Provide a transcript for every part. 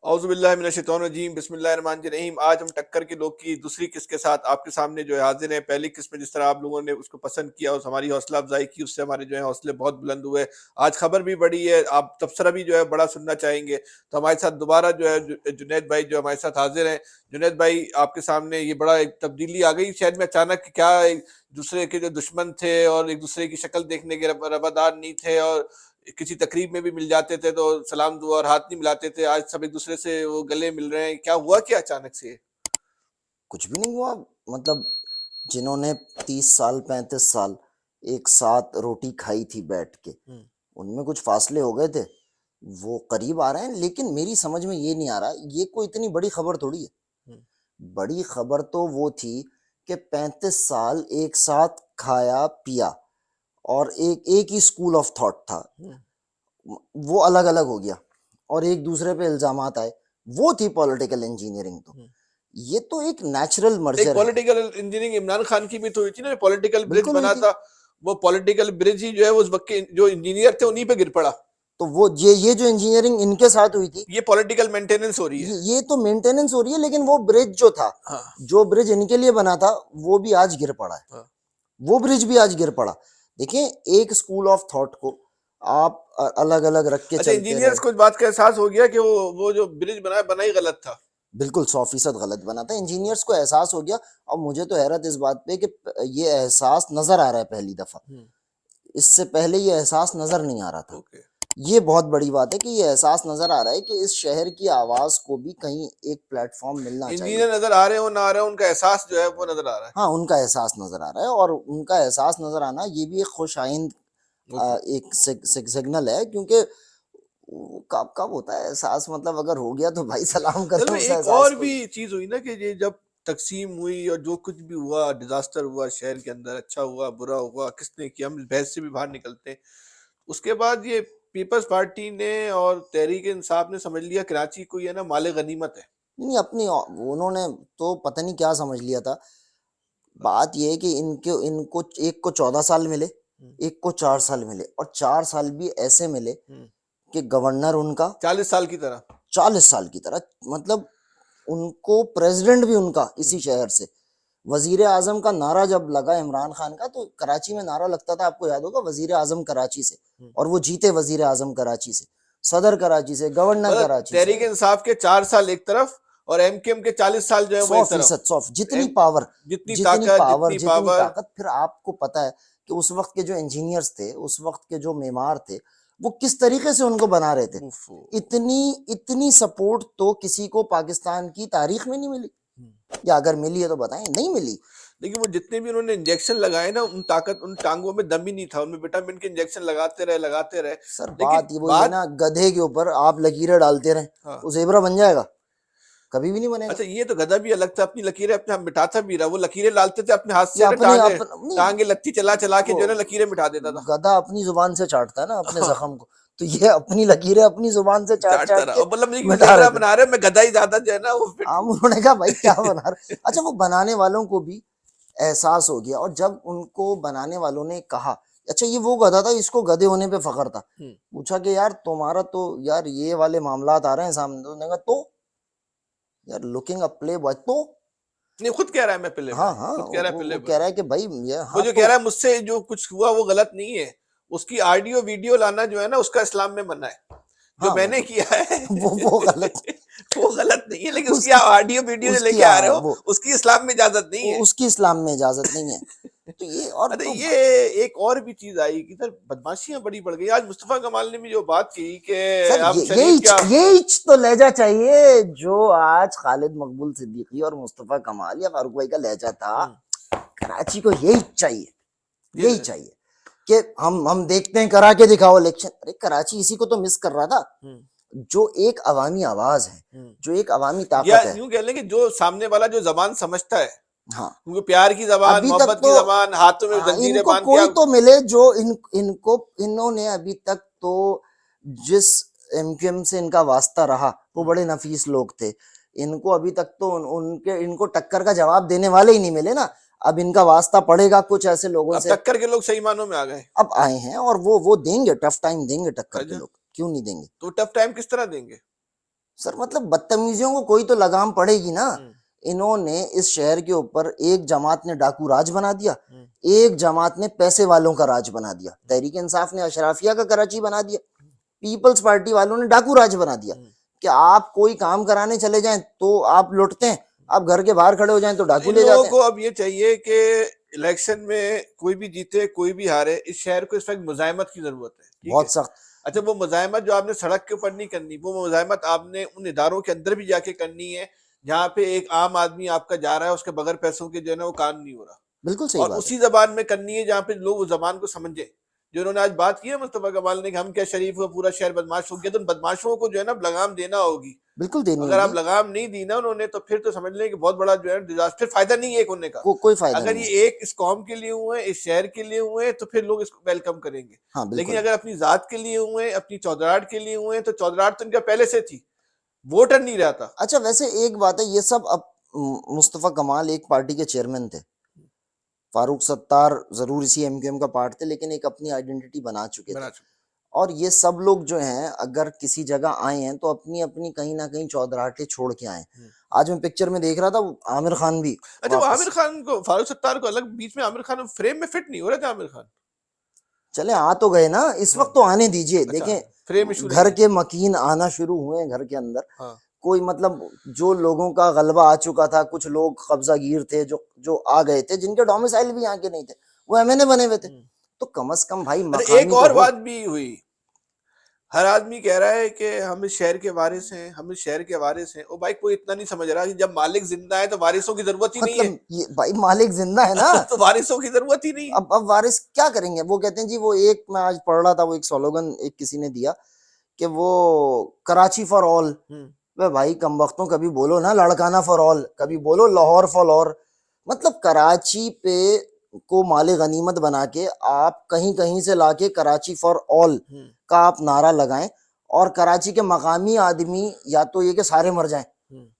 اعوذ باللہ من الشیطان الرجیم، بسم اللہ الرحمن الرحیم۔ آج ہم ٹکر کے لوگ کی دوسری قسط کے ساتھ آپ کے سامنے جو ہے حاضر ہیں۔ پہلی قسط میں جس طرح آپ لوگوں نے اس کو پسند کیا اور ہماری حوصلہ افزائی کی، اس سے ہمارے جو ہے حوصلے بہت بلند ہوئے۔ آج خبر بھی بڑی ہے، آپ تبصرہ بھی جو ہے بڑا سننا چاہیں گے، تو ہمارے ساتھ دوبارہ جو ہے جنید بھائی جو ہمارے ساتھ حاضر ہیں۔ جنید بھائی، آپ کے سامنے یہ بڑا ایک تبدیلی آ گئی شہر میں اچانک، کیا ایک دوسرے کے جو دشمن تھے اور ایک دوسرے کی شکل دیکھنے کے روادار نہیں تھے، اور کسی تقریب میں بھی مل جاتے تھے تو سلام دعا اور ہاتھ نہیں ملاتے تھے، آج سب ایک دوسرے سے وہ گلے مل رہے ہیں؟ کیا ہوا کیا اچانک سے؟ کچھ بھی نہیں ہوا. مطلب جنہوں نے 30 سال 35 سال ایک ساتھ روٹی کھائی تھی بیٹھ کے، ان میں کچھ فاصلے ہو گئے تھے، وہ قریب آ رہے ہیں. لیکن میری سمجھ میں یہ نہیں آ رہا، یہ کوئی اتنی بڑی خبر تھوڑی ہے. بڑی خبر تو وہ تھی کہ 35 سال ایک ساتھ کھایا پیا اور ایک ہی اسکول آف تھاٹ تھا، وہ الگ الگ ہو گیا اور ایک دوسرے پہ الزامات آئے. وہ تھی پولیٹیکل انجینئرنگ. تو یہ تو ایک نیچرل ایک مرجر ہے. پولیٹیکل انجینئرنگ عمران خان کی بھی تو ہوئی تھی نا، پولیٹیکل برج بالکل بنا ہوئی تھی. تھا، وہ پولیٹیکل برج ہی جو ہے اس وقت کے جو انجینئر تھے انہی پہ گر پڑا. تو وہ یہ جو انجینئرنگ ان کے ساتھ ہوئی تھی، یہ پولیٹیکل مینٹیننس ہو رہی ہے. یہ تو مینٹیننس ہو رہی ہے. لیکن وہ برج جو تھا، جو برج ان کے لیے بنا تھا، وہ بھی آج گر پڑا ہے. وہ برج بھی آج گر پڑا. دیکھیں، ایک اسکول آف تھاٹ کو آپ الگ الگ رکھ کے اچھا، چلتے رہے. انجینئرز کو اس بات کا احساس ہو گیا کہ وہ جو برج بنا ہی غلط تھا. بالکل 100% غلط بنا تھا. انجینئرز کو احساس ہو گیا. اور مجھے تو حیرت اس بات پہ کہ یہ احساس نظر آ رہا ہے پہلی دفعہ. اس سے پہلے یہ احساس نظر نہیں آ رہا تھا. یہ بہت بڑی بات ہے کہ یہ احساس نظر آ رہا ہے کہ اس شہر کی آواز کو بھی کہیں ایک پلیٹ فارم ملنا چاہیے. انجینئر نظر آ رہے ہوں نہ آ رہے ہوں، ان کا احساس جو ہے وہ نظر آ رہا ہے. ہاں، ان کا احساس نظر آ رہا ہے. اور ان کا احساس نظر آنا یہ بھی ایک خوش آئند ایک سگنل ہے. کیونکہ کب ہوتا ہے احساس، مطلب اگر ہو گیا تو بھائی سلام کریں اس ایک احساس اور کو. بھی چیز ہوئی نا کہ یہ جب تقسیم ہوئی اور جو کچھ بھی ہوا، ڈیزاسٹر ہوا شہر کے اندر، اچھا ہوا برا ہوا، کس نے کیا، ہم اس بحث سے بھی باہر نکلتے ہیں. اس کے بعد یہ پیپلز پارٹی نے اور تحریک انصاف نے سمجھ لیا کراچی کو یہ نا مال غنیمت ہے. نہیں، اپنی انہوں نے تو پتہ نہیں کیا سمجھ لیا تھا. بات یہ ہے کہ ان کو ایک کو 14 سال ملے، ایک کو 4 سال ملے، اور 4 سال بھی ایسے ملے کہ گورنر ان کا 40 سال کی طرح 40 سال کی طرح. مطلب ان کو پریزیڈنٹ بھی ان کا اسی شہر سے. وزیر اعظم کا نعرہ جب لگا عمران خان کا، تو کراچی میں نعرہ لگتا تھا، آپ کو یاد ہوگا، وزیر اعظم کراچی سے. اور وہ جیتے وزیر اعظم کراچی سے، صدر کراچی سے، گورنر کراچی سے. تحریک انصاف کے 4 سال ایک طرف اور ایم کیو ایم کے 40 سال جو ہے وہ ایک طرف. 100% جتنی پاور، جتنی جتنی پاور. طاقت. پھر آپ کو پتا ہے کہ اس وقت کے جو انجینئرز تھے، اس وقت کے جو معمار تھے، وہ کس طریقے سے ان کو بنا رہے تھے. اتنی سپورٹ تو کسی کو پاکستان کی تاریخ میں نہیں ملی. یا اگر ملی ہے تو بتائیں. نہیں ملی. لیکن وہ جتنے بھی انہوں نے انجیکشن لگائے نا، ان ٹانگوں میں دم ہی نہیں تھا، ان میں وٹامن کے انجیکشن لگاتے رہے. سر بات یہ وہی ہے نا، گدھے کے اوپر آپ لکیریں ڈالتے رہیں، وہ زیبرا بن جائے گا؟ کبھی بھی نہیں بنے گا. اچھا، یہ تو گدھا بھی الگ تھا، اپنی لکیریں اپنے ہاتھ مٹاتا بھی رہا. وہ لکیریں ڈالتے تھے اپنے ہاتھ سے، ٹانگیں لتی چلا کے جو ہے نا لکیریں مٹا دیتا تھا. گدھا اپنی زبان سے چاٹتا ہے نا اپنے زخم کو، تو یہ اپنی لکیریں اپنی زبان سے چاٹ چاٹتا کے رہا. مطلب مٹا رہے تھے. بنا رہے، میں گدھا ہی زیادہ جو ہے نا وہ انہوں نے کہا بھائی کیا بنا رہے. اچھا، وہ بنانے والوں کو بھی احساس ہو گیا. اور جب ان کو بنانے والوں نے کہا، اچھا یہ وہ گدھا تھا، اس کو گدھے ہونے پہ فخر تھا، پوچھا کہ یار تمہارا تو یار یہ والے معاملات آ رہے ہیں سامنے. تو نے کہا تو یار لوکنگ اپ پلے بوائے. تو نہیں، خود کہہ رہا ہے میں پلے ہاں بوائے، ہاں، خود کہہ رہا ہے پلے وہ بوائے. کہہ رہا ہے کہ بھائی وہ جو کہہ رہا ہے مجھ سے جو کچھ ہوا وہ غلط نہیں ہے، اس کی آڈیو ویڈیو لانا جو ہے نا اس کا اسلام میں منع ہے. جو میں نے کیا ہے وہ غلط وہ غلط نہیں ہے، لیکن اس کی آڈیو ویڈیو جو لے کے آ رہے ہو اس کی اسلام میں اجازت نہیں ہے. اس کی اسلام میں اجازت نہیں ہے. تو یہ اور یہ ایک اور بھی چیز آئی کہ سر بدماشیاں بڑی بڑھ گئی. آج مصطفیٰ کمال نے بھی جو بات کی کہ ہم شریف کیا، یہی تو لہجہ چاہیے جو آج خالد مقبول صدیقی اور مصطفیٰ کمال یا فاروق بھائی کا لہجہ تھا. کراچی کو یہی چاہیے کہ ہم دیکھتے ہیں، کرا کے دکھاؤ الیکشن. ارے کراچی اسی کو تو مس کر رہا تھا، جو ایک عوامی آواز ہے، جو ایک عوامی طاقت ہے. یوں کہہ لیں کہ جو سامنے والا جو زبان سمجھتا ہے، ہاں، کیونکہ پیار کی زبان، ابھی تک محبت تو کی زبان، ہاتھوں میں ان زنجیریں کو باندھ کے کوئی تو ملے جو انہوں نے ابھی تک تو جس ایم کیو ایم سے ان کا واسطہ رہا وہ بڑے نفیس لوگ تھے. ان کو ابھی تک تو ان کو ٹکر کا جواب دینے والے ہی نہیں ملے نا. اب ان کا واسطہ پڑے گا کچھ ایسے لوگوں اب سے. ٹکر کے لوگ صحیح معنوں میں آ گئے، اب آئے ہیں اور وہ دیں گے، ٹف ٹائم دیں گے ٹکر کے لوگ. کیوں نہیں دیں گے؟ تو ٹف ٹائم کس طرح دیں گے؟ سر مطلب بدتمیزیوں کو کوئی تو لگام پڑے گی نا. انہوں نے اس شہر کے اوپر ایک جماعت نے ڈاکو راج بنا دیا, ایک جماعت نے پیسے والوں کا راج بنا دیا. تحریک انصاف نے اشرافیہ کا کراچی بنا دیا, پیپلز پارٹی والوں نے ڈاکو راج بنا دیا کہ آپ کوئی کام کرانے چلے جائیں تو آپ لوٹتے ہیں, آپ گھر کے باہر کھڑے ہو جائیں تو ڈاکو لے ان جاتے لوگوں ہیں. کو اب یہ چاہیے کہ الیکشن میں کوئی بھی جیتے کوئی بھی ہارے, اس شہر کو اس وقت مزاحمت کی ضرورت ہے. ٹھیک ہے, بہت سخت. اچھا وہ مزاحمت جو آپ نے سڑک کے اوپر نہیں کرنی, وہ مزاحمت آپ نے ان اداروں کے اندر بھی جا کے کرنی ہے جہاں پہ ایک عام آدمی آپ کا جا رہا ہے, اس کے بغیر پیسوں کے جو ہے نا وہ کام نہیں ہو رہا, بالکل صحیح اور بات ہے. اسی زبان میں کرنی ہے جہاں پہ لوگ اس زبان کو سمجھیں. جو انہوں نے آج بات کی ہے مصطفیٰ کمال نے کہ ہم کیا شریف ہو, پورا شہر بدماش ہو گیا, تو ان بدماشوں کو جو ہے نا لگام دینا ہوگی. بالکل دینی اگر آپ ہوگی. لگام نہیں دی نا انہوں نے تو پھر تو سمجھ لیں کہ بہت بڑا جو ہے ڈیزاسٹر, فائدہ نہیں ہے ایک ہونے کا. کوئی فائدہ اگر نہیں ہے. یہ ایک اس قوم کے لیے ہوئے ہیں, اس شہر کے لیے ہوئے ہیں, تو پھر لوگ اس کو ویلکم کریں گے. ہاں لیکن بالکل. اگر اپنی ذات کے لیے ہوئے ہیں, اپنی چودراہٹ کے لیے ہوئے ہیں, تو چودراہٹ تو ان کا پہلے سے تھی, ووٹر نہیں رہتا. اچھا ویسے ایک بات ہے, یہ سب اب مصطفیٰ کمال ایک پارٹی کے چیئرمین تھے, فاروق ستار ضرور اسی ایم کیو ایم کا پارٹ تھے, لیکن ایک اپنی آئیڈینٹی بنا چکے تھے. اور یہ سب لوگ جو ہیں اگر کسی جگہ آئے ہیں تو اپنی اپنی کہیں نہ کہیں چودراہٹیں چھوڑ کے آئے. آج میں پکچر میں دیکھ رہا تھا عامر خان بھی اچھا وہ واپس. عامر خان کو, فاروق ستار کو الگ, بیچ میں عامر خان فریم میں فٹ نہیں ہو رہا تھا. عامر خان چلے آ تو گئے نا, اس وقت تو آنے دیجئے. اچھا دیکھیں فریم ایشو نہیں گھر ہے. کے مکین آنا شروع ہوئے ہیں گھر کے اندر. ہاں کوئی مطلب جو لوگوں کا غلبہ آ چکا تھا, کچھ لوگ قبضہ گیر تھے جو آ گئے تھے, جن کے ڈومیسائل بھی یہاں کے نہیں تھے, وہ ایم این اے بنے ہوئے تھے. تو کم از کم بھائی اچھا ایک مقامی اور تو ہو. بات بھی ہوئی, ہر آدمی کہہ رہا ہے کہ ہم اس شہر کے وارث ہیں, ہم اس شہر کے وارث ہیں. او بھائی کوئی اتنا نہیں سمجھ رہا کہ جب مالک زندہ ہے تو وارثوں کی ضرورت ہی نہیں مطلب ہے. یہ بھائی مالک زندہ ہے نا, تو وارثوں کی ضرورت ہی نہیں ہے. اب وارث کیا کریں گے. وہ کہتے ہیں جی, وہ ایک میں آج پڑھ رہا تھا, وہ ایک سلوگن ایک کسی نے دیا کہ وہ کراچی فار آل. بھائی کم وقتوں کبھی بولو نا لڑکانہ فار آل, کبھی بولو لاہور فار آل. مطلب کراچی پہ کو مال غنیمت بنا کے آپ کہیں کہیں سے لا کے کراچی فار آل کا آپ نعرہ لگائیں, اور کراچی کے مقامی آدمی یا تو یہ کہ سارے مر جائیں,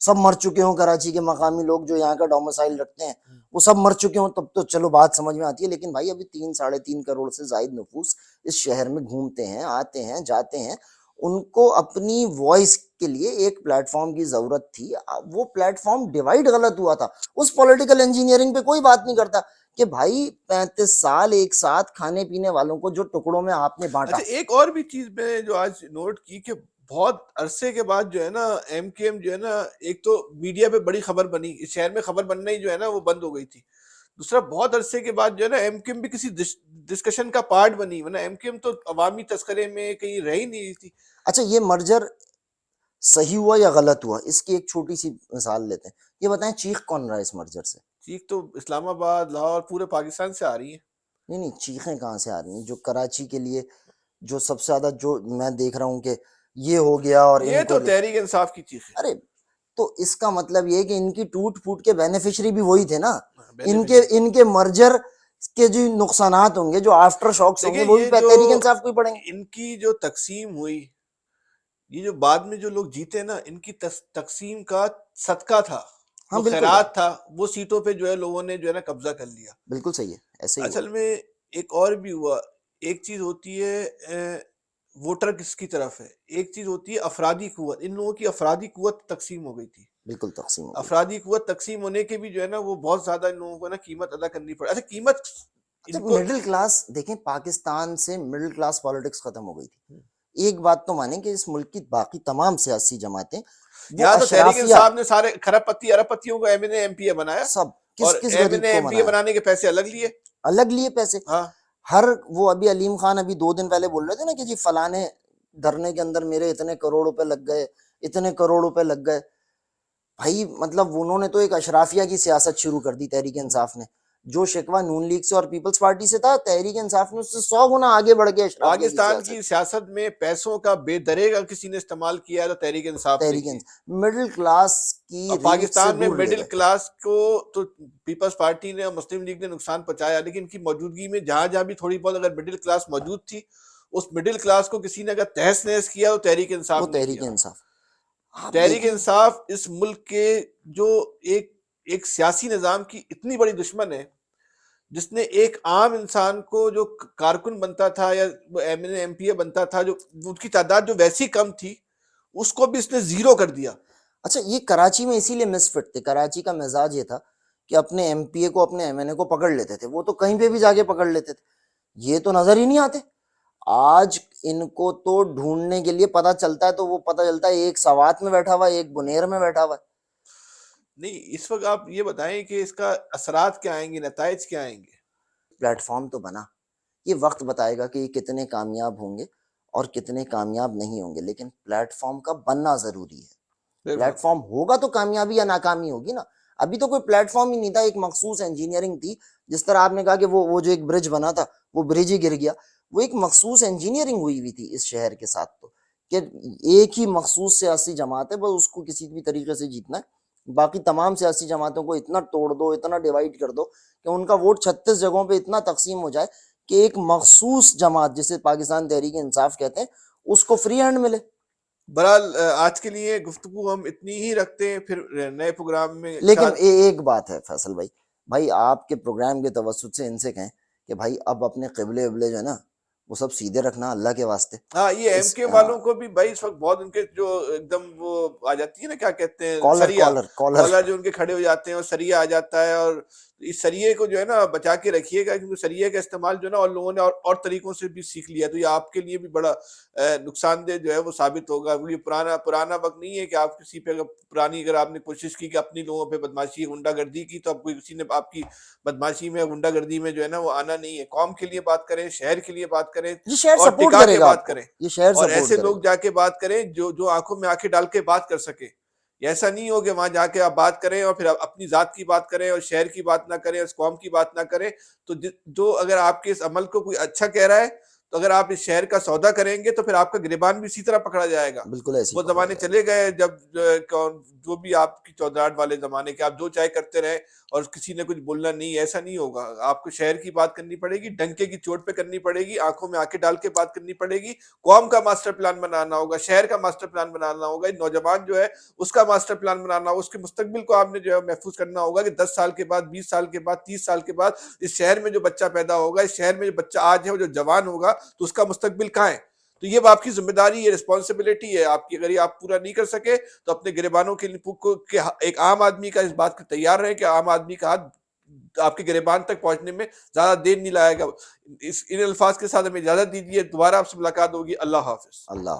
سب مر چکے ہوں, کراچی کے مقامی لوگ جو یہاں کا ڈومیسائل رکھتے ہیں وہ سب مر چکے ہوں, تب تو چلو بات سمجھ میں آتی ہے. لیکن بھائی ابھی 3-3.5 کروڑ سے زائد نفوس اس شہر میں گھومتے ہیں, آتے ہیں, جاتے ہیں. ان کو اپنی وائس کے لیے ایک پلیٹ فارم کی ضرورت تھی. وہ پلیٹ فارم ڈیوائیڈ غلط ہوا تھا. اس پولیٹیکل انجینئرنگ پہ کوئی بات نہیں کرتا کہ بھائی 35 سال ایک ساتھ کھانے پینے والوں کو جو ٹکڑوں میں آپ نے بانٹا. اچھا ایک اور بھی چیز میں جو آج نوٹ کی کہ بہت عرصے کے بعد جو ہے نا ایم کے ایم جو ہے نا, ایک تو میڈیا پہ بڑی خبر بنی, اس شہر میں خبر بننا ہی جو ہے نا وہ بند ہو گئی تھی. دوسرا بہت عرصے کے بعد جو ہے نا ایم کیو ایم بھی کسی ڈسکشن کا پارٹ بنی, ورنہ ایم کیو ایم تو عوامی تذکرے میں کہیں رہ ہی نہیں تھی. اچھا یہ مرجر صحیح ہوا یا غلط ہوا, اس کی ایک چھوٹی سی مثال لیتے ہیں. یہ بتائیں چیخ کون رہا ہے اس مرجر سے؟ چیخ تو اسلام آباد, لاہور, پورے پاکستان سے آ رہی ہیں. نہیں چیخیں کہاں سے آ رہی ہیں؟ جو کراچی کے لیے جو سب سے زیادہ جو میں دیکھ رہا ہوں کہ یہ ہو گیا اور یہ ان کو تو تحریک انصاف کی چیخ ہے. ارے تو اس کا مطلب یہ کہ ان کی ٹوٹ پھوٹ کے بینیفیشری بھی وہی تھے نا. ان کے مرجر کے جو نقصانات ہوں گے, جو آفٹر شاکس ہوں گے, وہ بھی تحریک انصاف کو ہی پڑیں گے. ان کی جو تقسیم ہوئی, یہ جو بعد میں جو لوگ جیتے نا, ان کی تقسیم کا صدقہ تھا, ہاں وہ بالکل خیرات تھا, وہ سیٹوں پہ جو ہے لوگوں نے جو ہے نا قبضہ کر لیا. بالکل صحیح ہے, ایسے ہی ہوا. اصل میں ایک اور بھی ہوا. ایک چیز ہوتی ہے ووٹر کس کی طرف ہے, ایک چیز ہوتی ہے افرادی قوت. ان لوگوں کی افرادی قوت تقسیم ہو گئی تھی. بالکل تقسیم ہو گئی. افرادی قوت تقسیم ہونے کے بھی جو ہے نا وہ بہت زیادہ ان لوگوں کو نا قیمت ادا کرنی پڑی. اچھا قیمت ان کو, مڈل کلاس دیکھیں, پاکستان سے مڈل کلاس پالیٹکس ختم ہو گئی تھی. ایک بات تو مانیں کہ اس ملک کی باقی تمام سیاسی جماعتیں یہاں تو تحریک انصاف نے سارے کھرب پتی ارب پتیوں کو M N A M P A بنایا, سب اور کس ایم این غریب اے کو ایم پی اے بنایا, بنانے کے پیسے الگ لیے. پیسے. ہاں ہر وہ ابھی علیم خان ابھی 2 دن پہلے بول رہے تھے نا کہ جی فلانے دھرنے کے اندر میرے اتنے کروڑ روپے لگ گئے, اتنے کروڑ روپے لگ گئے. بھائی مطلب انہوں نے تو ایک اشرافیہ کی سیاست شروع کر دی تحریک انصاف نے. جو شکوہ نون لیگ سے اور پیپلز پارٹی سے تھا, تحریک انصاف نے اس سے 100 گنا آگے بڑھ کے اشرافیہ کی پاکستان کی سیاست میں پیسوں کا بے درے کا کسی نے استعمال کیا تو تحریک انصاف نے کیا. مڈل کلاس کی اور ریچھ سے پاکستان میں دور لے مڈل گئے. کلاس کو تو پیپلز پارٹی نے اور مسلم لیگ نے نقصان پہنچایا, لیکن ان کی موجودگی میں جہاں جہاں بھی تھوڑی بہت اگر مڈل کلاس موجود تھی, اس مڈل کلاس کو کسی نے اگر تہس نہس کیا تو تحریک انصاف نے تحریک کیا. انصاف. تحریک انصاف اس ملک کے جو ایک سیاسی نظام کی اتنی بڑی دشمن ہے, جس نے ایک عام انسان کو جو کارکن بنتا تھا یا وہ M N A M P A بنتا تھا, جو ان کی تعداد جو ویسی کم تھی, اس کو بھی اس نے زیرو کر دیا. اچھا یہ کراچی میں اسی لیے مس فٹ تھے. کراچی کا مزاج یہ تھا کہ اپنے ایم پی اے کو اپنے ایم این اے کو پکڑ لیتے تھے, وہ تو کہیں پہ بھی جا کے پکڑ لیتے تھے, یہ تو نظر ہی نہیں آتے. آج ان کو تو ڈھونڈنے کے لیے پتہ چلتا ہے تو وہ پتہ چلتا ہے ایک سوات میں بیٹھا ہوا ہے, ایک بنیر میں بیٹھا ہوا ہے. نہیں اس وقت آپ یہ بتائیں کہ اس کا اثرات کیا آئیں گے, نتائج کیا آئیں گے؟ پلیٹ فارم تو بنا, یہ وقت بتائے گا کہ یہ کتنے کامیاب ہوں گے اور کتنے کامیاب نہیں ہوں گے, لیکن پلیٹ فارم کا بننا ضروری ہے. پلیٹ فارم ہوگا تو کامیابی یا ناکامی ہوگی نا. ابھی تو کوئی پلیٹ فارم ہی نہیں تھا, ایک مخصوص انجینئرنگ تھی. جس طرح آپ نے کہا کہ وہ جو ایک برج بنا تھا وہ برج ہی گر گیا, وہ ایک مخصوص انجینئرنگ ہوئی تھی اس شہر کے ساتھ, تو کہ ایک ہی مخصوص سیاسی جماعت ہے, بس اس کو کسی بھی طریقے سے جیتنا ہے. باقی تمام سیاسی جماعتوں کو اتنا توڑ دو, اتنا ڈیوائیڈ کر دو کہ ان کا ووٹ 36 جگہوں پہ اتنا تقسیم ہو جائے کہ ایک مخصوص جماعت جسے پاکستان تحریک انصاف کہتے ہیں اس کو فری ہینڈ ملے. بہرحال آج کے لیے گفتگو ہم اتنی ہی رکھتے ہیں, پھر نئے پروگرام میں. لیکن ایک بات ہے فیصل بھائی آپ کے پروگرام کے توسط سے ان سے کہیں کہ بھائی اب اپنے قبلے وبلے جو ہے نا وہ سب سیدھے رکھنا اللہ کے واسطے. ہاں یہ ایم کے والوں کو بھی بھائی اس وقت بہت ان کے جو ایک دم وہ آ جاتی ہے نا, کیا کہتے ہیں, سریا کالر جو ان کے کھڑے ہو جاتے ہیں اور سریا آ جاتا ہے, اور اس سریے کو جو ہے نا بچا کے رکھیے گا, کیونکہ سریے کا استعمال جو ہے نا اور لوگوں نے اور طریقوں سے بھی سیکھ لیا, تو یہ آپ کے لیے بھی بڑا نقصان دہ جو ہے وہ ثابت ہوگا. کیونکہ پرانا وقت نہیں ہے کہ آپ کسی پہ اگر آپ نے کوشش کی کہ اپنی لوگوں پہ بدماشی غنڈہ گردی کی, تو اب کوئی کسی نے آپ کی بدماشی میں غنڈہ گردی میں جو ہے نا وہ آنا نہیں ہے. قوم کے لیے بات کریں, شہر کے لیے بات کریں اور ٹکا کے بات کریں, اور ایسے لوگ جا کے بات کریں جو آنکھوں میں آنکھیں ڈال کے بات کر سکے. ایسا نہیں ہو کہ وہاں جا کے آپ بات کریں اور پھر اپنی ذات کی بات کریں اور شہر کی بات نہ کریں, اس قوم کی بات نہ کریں. تو جو اگر آپ کے اس عمل کو کوئی اچھا کہہ رہا ہے, تو اگر آپ اس شہر کا سودا کریں گے تو پھر آپ کا گریبان بھی اسی طرح پکڑا جائے گا. بالکل ایسی وہ زمانے چلے گئے جب جو بھی آپ کی چودراہٹ والے زمانے کے, آپ جو چاہے کرتے رہے اور کسی نے کچھ بولنا نہیں. ایسا نہیں ہوگا. آپ کو شہر کی بات کرنی پڑے گی, ڈنکے کی چوٹ پہ کرنی پڑے گی, آنکھوں میں آنکھیں ڈال کے بات کرنی پڑے گی. قوم کا ماسٹر پلان بنانا ہوگا, شہر کا ماسٹر پلان بنانا ہوگا, نوجوان جو ہے اس کا ماسٹر پلان بنانا ہوگا. اس کے مستقبل کو آپ نے جو ہے محفوظ کرنا ہوگا کہ 10 سال کے بعد, 20 سال کے بعد, 30 سال کے بعد اس شہر میں جو بچہ پیدا ہوگا, اس شہر میں جو بچہ آج ہے وہ جو جوان ہوگا, تو اس کا مستقبل کہاں ہے. تو یہ آپ کی ذمہ داری, یہ رسپانسبلٹی ہے آپ کی. اگر یہ آپ پورا نہیں کر سکے تو اپنے گریبانوں کے ایک عام آدمی کا اس بات کا تیار رہے کہ عام آدمی کا ہاتھ آپ کے گریبان تک پہنچنے میں زیادہ دیر نہیں لائے گا. ان الفاظ کے ساتھ ہمیں اجازت دیجیے, دوبارہ آپ سے ملاقات ہوگی. اللہ حافظ. اللہ